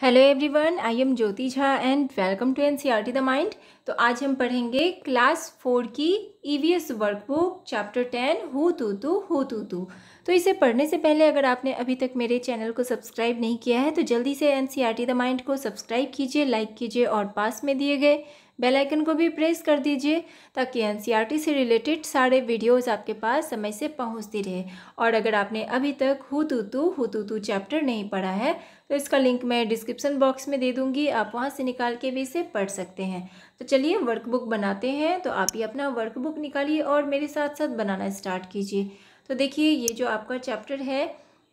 Hello everyone, I am Jyoti Jha and welcome to NCERT the mind. तो आज हम पढ़ेंगे क्लास 4 की ईवीएस वर्कबुक चैप्टर 10 हु तू तू हु तू तू। तो इसे पढ़ने से पहले अगर आपने अभी तक मेरे चैनल को सब्सक्राइब नहीं किया है तो जल्दी से एनसीईआरटी द माइंड को सब्सक्राइब कीजिए, लाइक कीजिए और पास में दिए गए बेल आइकन को भी प्रेस कर दीजिए ताकि एनसीईआरटी से रिलेटेड सारे वीडियोस आपके पास समय से पहुंचती रहे। और अगर आपने अभी तक हु तू तू चैप्टर नहीं पढ़ा है तो इसका लिंक मैं डिस्क्रिप्शन बॉक्स में दे दूंगी, आप वहां से निकाल के भी इसे पढ़ सकते हैं। तो चलिए वर्कबुक बनाते हैं। तो आप ही अपना वर्कबुक निकालिए और मेरे साथ साथ बनाना स्टार्ट कीजिए। तो देखिए ये जो आपका चैप्टर है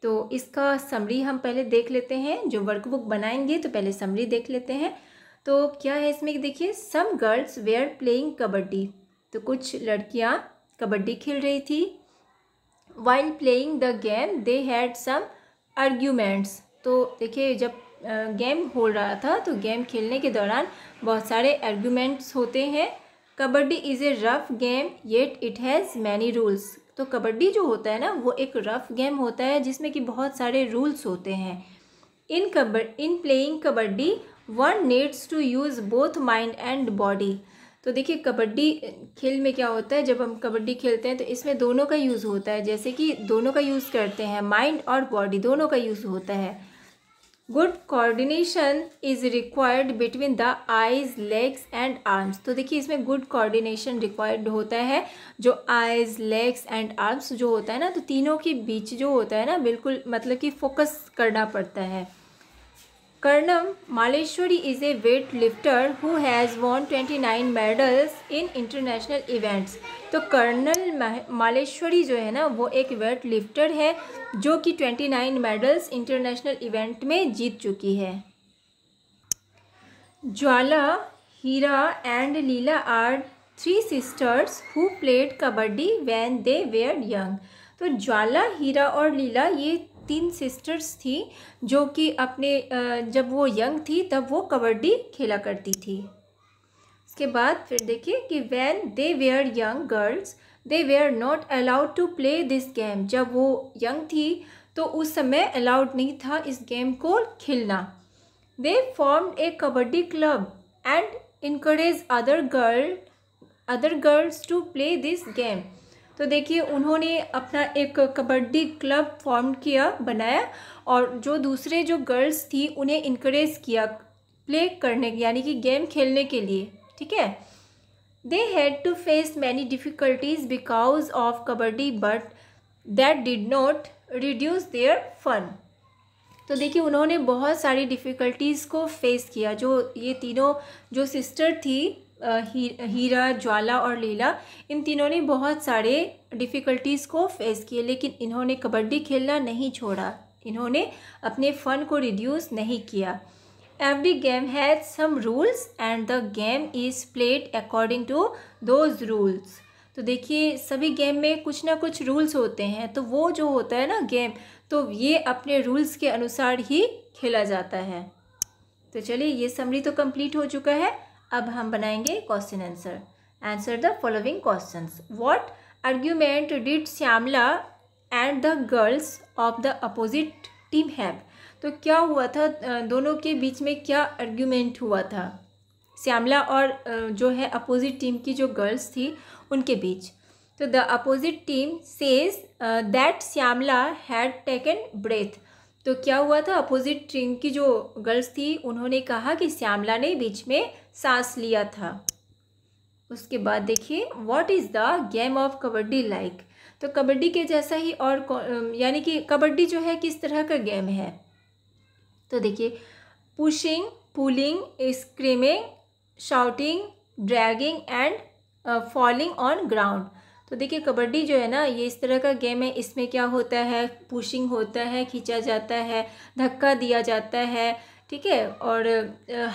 तो इसका समरी हम पहले देख लेते हैं। जो वर्कबुक बनाएंगे तो पहले समरी देख लेते हैं। तो क्या है इसमें, देखिए some girls were playing kabaddi. तो कुछ लड़कियां कबड्डी खेल रही थी। While playing the game they had some arguments. तो देखिए जब गेम हो रहा था तो गेम खेलने के दौरान बहुत सारे आर्ग्यूमेंट्स होते हैं। Kabaddi is a rough game yet it has many rules. तो कबड्डी जो होता है ना वो एक रफ गेम होता है जिसमें कि बहुत सारे रूल्स होते हैं। In playing kabaddi one needs to use both mind and body. तो देखिए कबड्डी खेल में क्या होता है, जब हम कबड्डी खेलते हैं तो इसमें दोनों का यूज़ होता है, जैसे कि दोनों का यूज़ करते हैं, माइंड और बॉडी दोनों का यूज़ होता है। Good coordination is required between the eyes legs and arms. तो देखिए इसमें गुड कोऑर्डिनेशन रिक्वायर्ड होता है। जो आइज लेग्स एंड आर्म्स जो होता है ना, तो तीनों के बीच जो होता है ना, बिल्कुल मतलब कि फोकस करना पड़ता है। Karnam Malleswari is a weight lifter who has won 29 medals in international events. तो कर्नल मालेश्वरी जो है ना वो एक वेट लिफ्टर है जो कि 29 मेडल्स इंटरनेशनल इवेंट में जीत चुकी है। Jwala, Heera and Leela are 3 sisters who played kabaddi when they were young. तो ज्वाला, हीरा और लीला ये 3 सिस्टर्स थी जो कि अपने जब वो यंग थी तब वो कबड्डी खेला करती थी। उसके बाद फिर देखिए कि when they were young girls they were not allowed to play this game. जब वो यंग थी तो उस समय अलाउड नहीं था इस गेम को खेलना। They formed a kabaddi club and encourage other girls to play this game. तो देखिए उन्होंने अपना एक कबड्डी क्लब फॉर्म किया, बनाया, और जो दूसरे जो गर्ल्स थी उन्हें इनकरेज किया प्ले करने यानी कि गेम खेलने के लिए। ठीक है। They had to face many difficulties because of kabaddi but that did not reduce their fun. तो देखिए उन्होंने बहुत सारी डिफ़िकल्टीज़ को फेस किया। जो ये तीनों जो सिस्टर थी हीरा, ज्वाला और लीला, इन तीनों ने बहुत सारे डिफ़िकल्टीज़ को फेस किए लेकिन इन्होंने कबड्डी खेलना नहीं छोड़ा, इन्होंने अपने फ़न को रिड्यूस नहीं किया। Every game has some rules and the game is played according to those rules. तो देखिए सभी गेम में कुछ ना कुछ रूल्स होते हैं, तो वो जो होता है ना गेम, तो ये अपने रूल्स के अनुसार ही खेला जाता है। तो चलिए ये समरी तो कंप्लीट हो चुका है। अब हम बनाएंगे question answer. Answer the following questions. What argument did Shyamala and the girls of the opposite team have. तो क्या हुआ था, दोनों के बीच में क्या आर्ग्यूमेंट हुआ था, श्यामला और जो है अपोजिट टीम की जो गर्ल्स थी उनके बीच। तो the opposite team says that Shyamala had taken breath. तो क्या हुआ था, अपोजिट टीम की जो गर्ल्स थी उन्होंने कहा कि श्यामला ने बीच में सांस लिया था। उसके बाद देखिए what is the game of kabaddi like. तो कबड्डी के जैसा ही और यानी कि कबड्डी जो है किस तरह का गेम है। तो देखिए pushing, pulling, screaming, shouting, dragging and falling on ground. तो देखिए कबड्डी जो है ना ये इस तरह का गेम है। इसमें क्या होता है, पुशिंग होता है, खींचा जाता है, धक्का दिया जाता है, ठीक है, और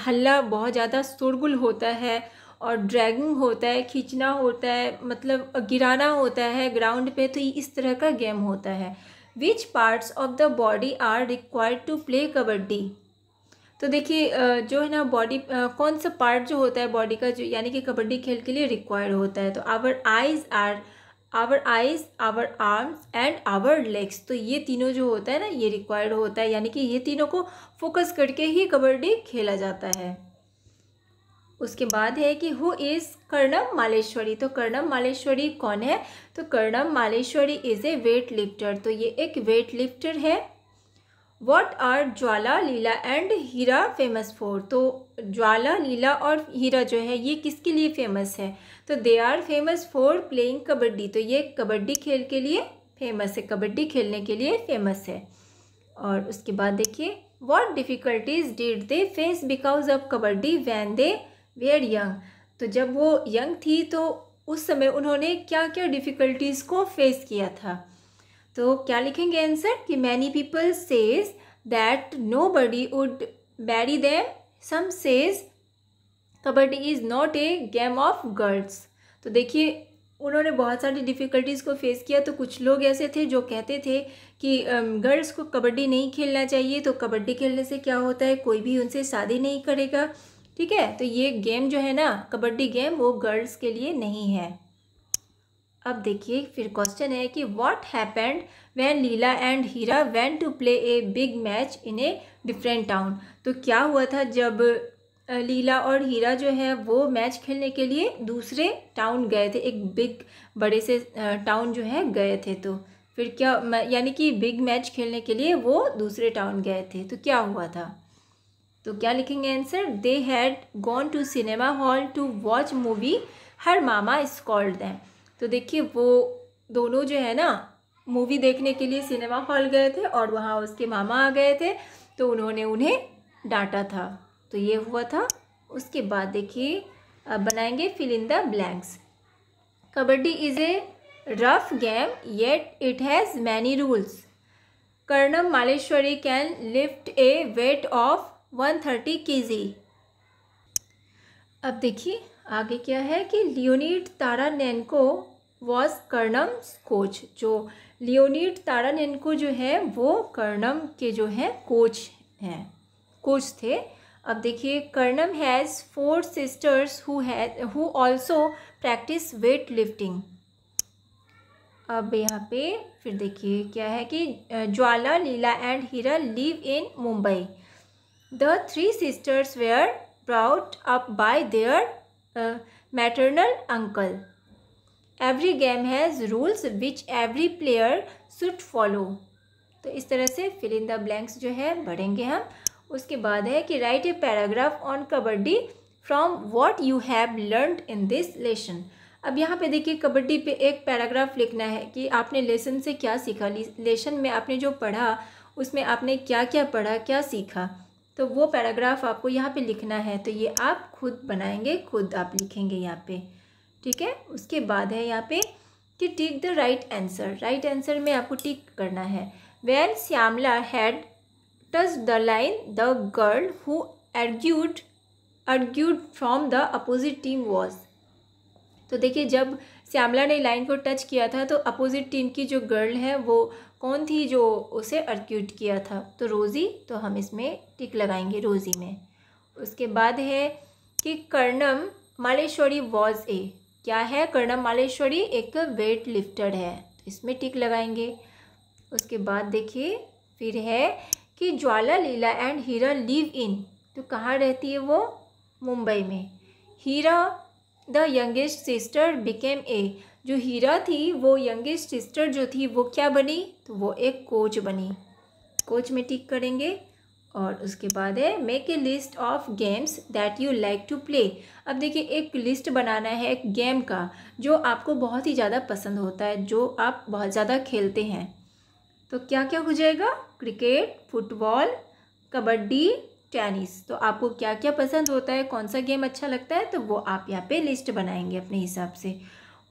हल्ला बहुत ज़्यादा शोरगुल होता है, और ड्रैगिंग होता है, खींचना होता है, मतलब गिराना होता है ग्राउंड पे। तो इस तरह का गेम होता है। Which parts of the body are required to play kabaddi. तो देखिए जो है ना बॉडी कौन सा पार्ट जो होता है बॉडी का जो यानी कि कबड्डी खेल के लिए रिक्वायर्ड होता है। तो our eyes are our eyes, our arms and our legs. तो ये तीनों जो होता है ना, ये रिक्वायर्ड होता है, यानी कि ये तीनों को फोकस करके ही कबड्डी खेला जाता है। उसके बाद है कि हु इज़ कर्णम मालेश्वरी। तो कर्णम मालेश्वरी कौन है? तो Karnam Malleswari is a weight lifter. तो ये एक वेट लिफ्टर है। What are Jwala, Leela and Heera famous for. तो ज्वाला, लीला और हीरा जो है ये किसके लिए फेमस है? तो they are famous for playing kabaddi. तो ये कबड्डी खेल के लिए फेमस है, कबड्डी खेलने के लिए फेमस है। और उसके बाद देखिए, what difficulties did they face because of kabaddi when they were young. तो जब वो यंग थी तो उस समय उन्होंने क्या क्या डिफ़िकल्टीज़ को फेस किया था? तो क्या लिखेंगे आंसर कि many people says that nobody would marry them, some says kabaddi is not a game of girls. तो देखिए उन्होंने बहुत सारी डिफ़िकल्टीज़ को फेस किया। तो कुछ लोग ऐसे थे जो कहते थे कि गर्ल्स को कबड्डी नहीं खेलना चाहिए, तो कबड्डी खेलने से क्या होता है, कोई भी उनसे शादी नहीं करेगा। ठीक है, तो ये गेम जो है ना, कबड्डी गेम, वो गर्ल्स के लिए नहीं है। अब देखिए फिर क्वेश्चन है कि what happened when Leela and Heera went to play a big match in a different town. तो क्या हुआ था जब लीला और हीरा जो है वो मैच खेलने के लिए दूसरे टाउन गए थे, एक बिग बड़े से टाउन जो है गए थे। तो फिर क्या, यानी कि बिग मैच खेलने के लिए वो दूसरे टाउन गए थे, तो क्या हुआ था? तो क्या लिखेंगे answer? They had gone to cinema hall to watch movie her mama scolded them. तो देखिए वो दोनों जो है ना मूवी देखने के लिए सिनेमा हॉल गए थे और वहाँ उसके मामा आ गए थे, तो उन्होंने उन्हें डांटा था। तो ये हुआ था। उसके बाद देखिए अब बनाएंगे fill in the blanks. Kabaddi is a rough game yet it has many rules. Karnam Malleswari can lift a weight of 130 kg। अब देखिए आगे क्या है कि Leonid Taranenko was Karnam's coach. जो लियोनिड तारानेंको जो है वो कर्णम के जो है कोच हैं, कोच थे। अब देखिए Karnam has 4 sisters who also practise weight lifting. अब यहाँ पे फिर देखिए क्या है कि Jwala, Leela and Heera live in Mumbai. The 3 sisters were brought up by their maternal uncle. Every game has rules which every player should follow. तो इस तरह से fill in the blanks जो है पढ़ेंगे हम। उसके बाद है कि write a paragraph on kabaddi from what you have learned in this lesson. अब यहाँ पे देखिए कबड्डी पे एक पैराग्राफ लिखना है कि आपने लेसन से क्या सीखा, लेसन में आपने जो पढ़ा उसमें आपने क्या क्या पढ़ा, क्या सीखा। तो वो पैराग्राफ आपको यहाँ पे लिखना है। तो ये आप खुद बनाएंगे, खुद आप लिखेंगे यहाँ पे। ठीक है, उसके बाद है यहाँ पे कि tick the right answer. Right answer में आपको टिक करना है। When Shyamala had touch the line the girl who argued from the opposite team was. तो देखिए जब श्यामला ने लाइन को टच किया था तो अपोजिट टीम की जो गर्ल है वो कौन थी जो उसे आर्ग्यूड किया था? तो रोज़ी। तो हम इसमें टिक लगाएंगे रोज़ी में। उसके बाद है कि कर्णम मालेश्वरी वॉज ए, क्या है? कर्णम मालेश्वरी एक वेट लिफ्टर है, तो इसमें टिक लगाएंगे। उसके बाद देखिए फिर है कि ज्वाला, लीला एंड हीरा लिव इन। तो कहाँ रहती है वो? मुंबई में। Heera the youngest sister became a. जो हीरा थी वो यंगेस्ट सिस्टर जो थी वो क्या बनी? तो वो एक कोच बनी। कोच में टिक करेंगे। और उसके बाद है make a list of games that you like to play. अब देखिए एक लिस्ट बनाना है एक गेम का जो आपको बहुत ही ज़्यादा पसंद होता है, जो आप बहुत ज़्यादा खेलते हैं। तो क्या क्या हो जाएगा? Cricket, football, kabaddi, tennis. तो आपको क्या क्या पसंद होता है, कौन सा गेम अच्छा लगता है, तो वो आप यहाँ पे लिस्ट बनाएंगे अपने हिसाब से।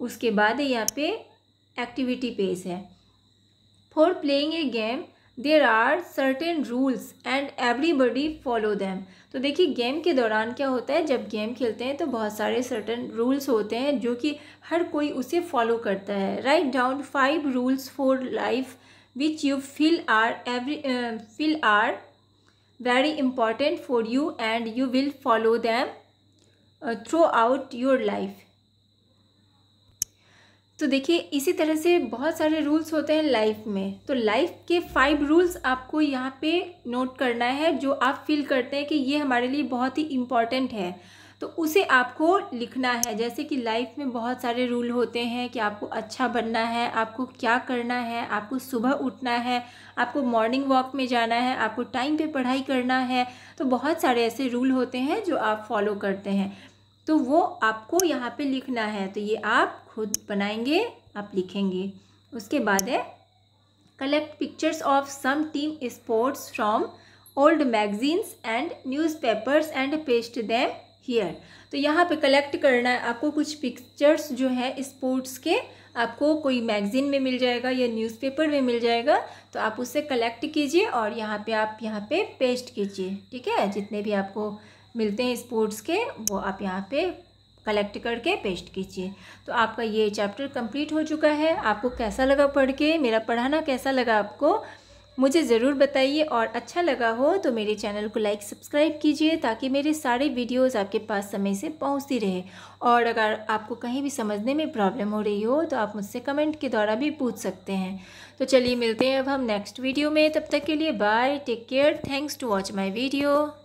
उसके बाद यहाँ पे एक्टिविटी पेज है। For playing a game there are certain rules and everybody follow them. तो देखिए गेम के दौरान क्या होता है, जब गेम खेलते हैं तो बहुत सारे सर्टेन रूल्स होते हैं जो कि हर कोई उसे फॉलो करता है। Write down 5 rules for life which you feel are very important for you and you will follow them throughout your life. तो देखिए इसी तरह से बहुत सारे रूल्स होते हैं लाइफ में। तो लाइफ के 5 रूल्स आपको यहाँ पे नोट करना है, जो आप फील करते हैं कि ये हमारे लिए बहुत ही इम्पॉर्टेंट है, तो उसे आपको लिखना है। जैसे कि लाइफ में बहुत सारे रूल होते हैं कि आपको अच्छा बनना है, आपको क्या करना है, आपको सुबह उठना है, आपको मॉर्निंग वॉक में जाना है, आपको टाइम पे पढ़ाई करना है। तो बहुत सारे ऐसे रूल होते हैं जो आप फॉलो करते हैं, तो वो आपको यहाँ पे लिखना है। तो ये आप खुद बनाएंगे, आप लिखेंगे। उसके बाद है collect pictures of some team sports from old magazines and newspapers and paste them here. तो यहाँ पे कलेक्ट करना है आपको कुछ पिक्चर्स जो है स्पोर्ट्स के, आपको कोई मैगज़ीन में मिल जाएगा या न्यूज़पेपर में मिल जाएगा, तो आप उससे कलेक्ट कीजिए और यहाँ पे आप यहाँ पे पेस्ट कीजिए। ठीक है, जितने भी आपको मिलते हैं स्पोर्ट्स के वो आप यहाँ पे कलेक्ट करके पेस्ट कीजिए। तो आपका ये चैप्टर कंप्लीट हो चुका है। आपको कैसा लगा पढ़ के, मेरा पढ़ाना कैसा लगा आपको, मुझे ज़रूर बताइए। और अच्छा लगा हो तो मेरे चैनल को लाइक सब्सक्राइब कीजिए, ताकि मेरे सारे वीडियोस आपके पास समय से पहुंचती रहे। और अगर आपको कहीं भी समझने में प्रॉब्लम हो रही हो तो आप मुझसे कमेंट के द्वारा भी पूछ सकते हैं। तो चलिए मिलते हैं अब हम नेक्स्ट वीडियो में। तब तक के लिए bye, take care, thanks to watch my video.